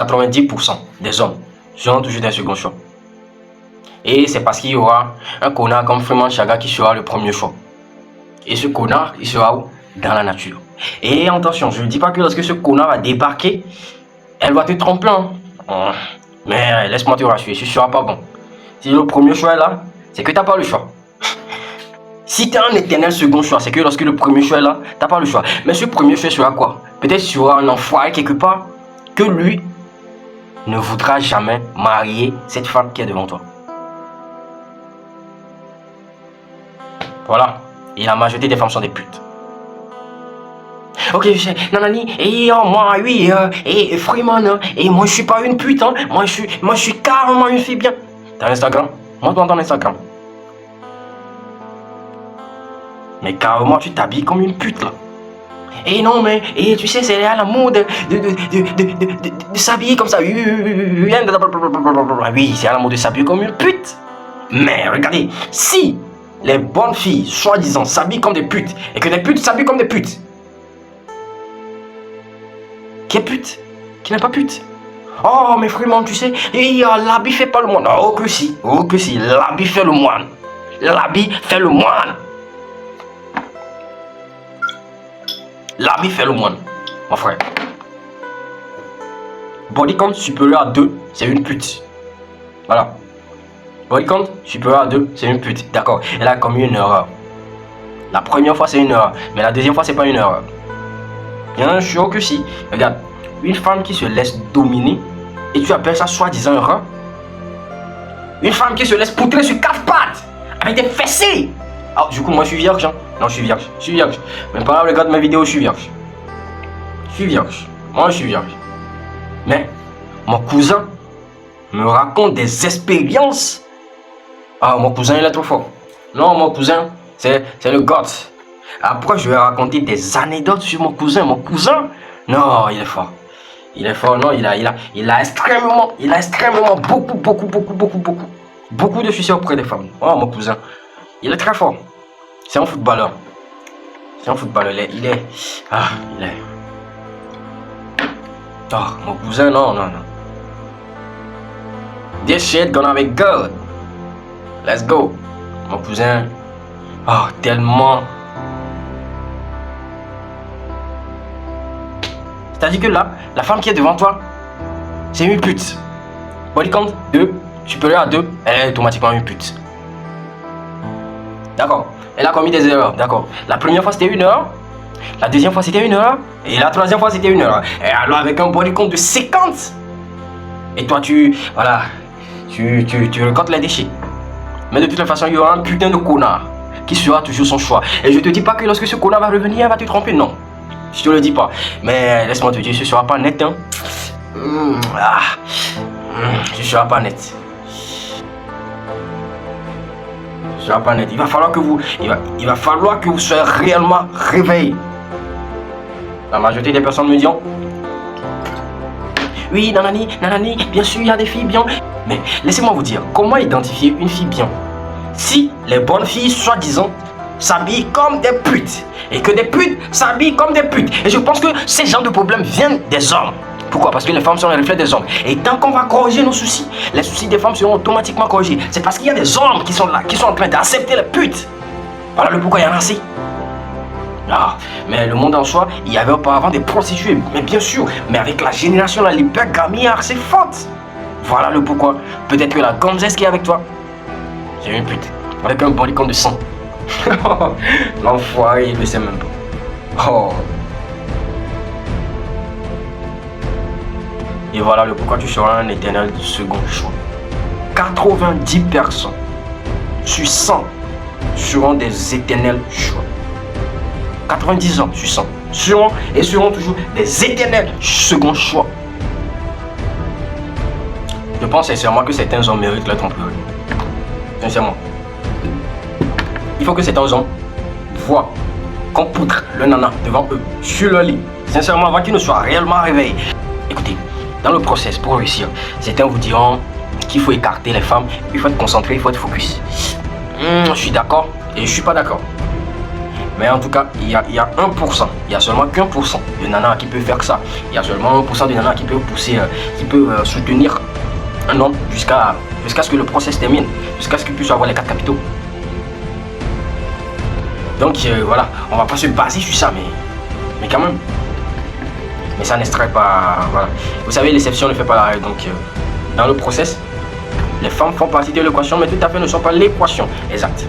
90% des hommes seront toujours des seconds choix. Et c'est parce qu'il y aura un connard comme Freeman Chaga qui sera le premier choix. Et ce connard, il sera où? Dans la nature. Et attention, je ne dis pas que lorsque ce connard va débarquer, elle va te tromper. Hein. Mais laisse-moi te rassurer, ce ne sera pas bon. Si le premier choix est là, c'est que tu n'as pas le choix. Si tu as un éternel second choix, c'est que lorsque le premier choix est là, tu n'as pas le choix. Mais ce premier choix sera quoi? Peut-être sera un enfoiré quelque part que lui ne voudra jamais marier cette femme qui est devant toi. Voilà. Et la majorité des femmes sont des putes. Ok, je sais, nanani, et moi, oui, et Freeman, et moi je suis pas une pute, hein. Moi je suis carrément une fille bien. T'as Instagram? Montre-moi ton Instagram. Mais carrément, tu t'habilles comme une pute là. Et non, mais, et tu sais, c'est à la mode de s'habiller comme ça. Oui, c'est à la mode de s'habiller comme une pute. Mais regardez, si les bonnes filles, soi-disant, s'habillent comme des putes, et que des putes s'habillent comme des putes, qui est pute? Qui n'est pas pute? Oh, mais Freeman, tu sais, l'habit fait pas le moine. Oh que si, l'habit fait le moine. L'habit fait le moine. L'habit fait le moine, mon frère. Body count supérieur à 2, c'est une pute. Voilà. Body count supérieur à 2, c'est une pute. D'accord. Elle a commis une erreur. La première fois, c'est une erreur. Mais la deuxième fois, c'est pas une erreur. Bien sûr que si. Regarde, une femme qui se laisse dominer et tu appelles ça soi-disant erreur. Une femme qui se laisse poutrer sur 4 pattes avec des fessées. Ah, du coup, moi je suis vierge. Hein. Non, je suis vierge. Je suis vierge. Même pas regarde mes vidéos, je suis vierge. Je suis vierge. Moi, je suis vierge. Mais mon cousin me raconte des expériences. Ah, mon cousin, il est trop fort. Non, mon cousin, c'est le God. Après, je vais raconter des anecdotes sur mon cousin. Mon cousin, non, il est fort. Il est fort, non, il a extrêmement, beaucoup de succès auprès des femmes. Oh, mon cousin, il est très fort. C'est un footballeur. C'est un footballeur. Il est. Oh, mon cousin, non. This shit gonna be good. Let's go. Mon cousin. Oh, tellement. C'est-à-dire que là, la femme qui est devant toi, c'est une pute. Body count 2, supérieur à 2, elle est automatiquement une pute. D'accord. Elle a commis des erreurs. D'accord. La première fois, c'était une erreur. La deuxième fois, c'était une erreur. Et la troisième fois, c'était une erreur. Et alors, avec un body count de 50. Et toi, tu récoltes les déchets. Mais de toute façon, il y aura un putain de connard qui sera toujours son choix. Et je te dis pas que lorsque ce connard va revenir, il va te tromper. Non. Je te le dis pas. Mais laisse-moi te dire, ce sera pas net. Hein. Ce sera pas net. Ce sera pas net. Il va falloir que vous soyez réellement réveillés. La majorité des personnes me diront, oui, nanani, bien sûr, il y a des filles bien. Mais laissez-moi vous dire, comment identifier une fille bien? Si les bonnes filles, soi-disant, s'habillent comme des putes. Et que des putes s'habillent comme des putes. Et je pense que ces genres de problèmes viennent des hommes. Pourquoi? Parce que les femmes sont les reflets des hommes. Et tant qu'on va corriger nos soucis, les soucis des femmes seront automatiquement corrigés. C'est parce qu'il y a des hommes qui sont là, qui sont en train d'accepter les putes. Voilà le pourquoi il y en a assez. Ah, mais le monde en soi, il y avait auparavant des prostituées. Mais bien sûr, mais avec la génération, l'hypergamie est assez forte. Voilà le pourquoi. Peut-être que la gonzesse qui est avec toi, c'est une pute. Avec un body count de 100. L'enfoiré, il ne le sait même pas. Oh. Et voilà le pourquoi tu seras un éternel second choix. 90 personnes sur 100 seront des éternels choix. 90 ans sur 100 seront toujours des éternels second choix. Je pense sincèrement que certains hommes méritent la tromperie. Sincèrement. Il faut que certains hommes voient qu'on poutre le nana devant eux, sur leur lit. Sincèrement, avant qu'ils ne soient réellement réveillés. Écoutez, dans le process, pour réussir, certains vous diront qu'il faut écarter les femmes, il faut être concentré, il faut être focus. Je suis d'accord et je suis pas d'accord. Mais en tout cas, il y a 1%. Il y a seulement qu'un pour cent de nanas qui peut faire ça. Il y a seulement 1% de nanas qui peut pousser, qui peut soutenir un homme jusqu'à ce que le process termine, jusqu'à ce qu'il puisse avoir les 4 capitaux. Donc voilà, on va pas se baser sur ça, mais quand même. Mais ça n'extrait pas, voilà. Vous savez, l'exception ne fait pas la règle. Donc dans le process, les femmes font partie de l'équation, mais tout à fait ne sont pas l'équation exacte.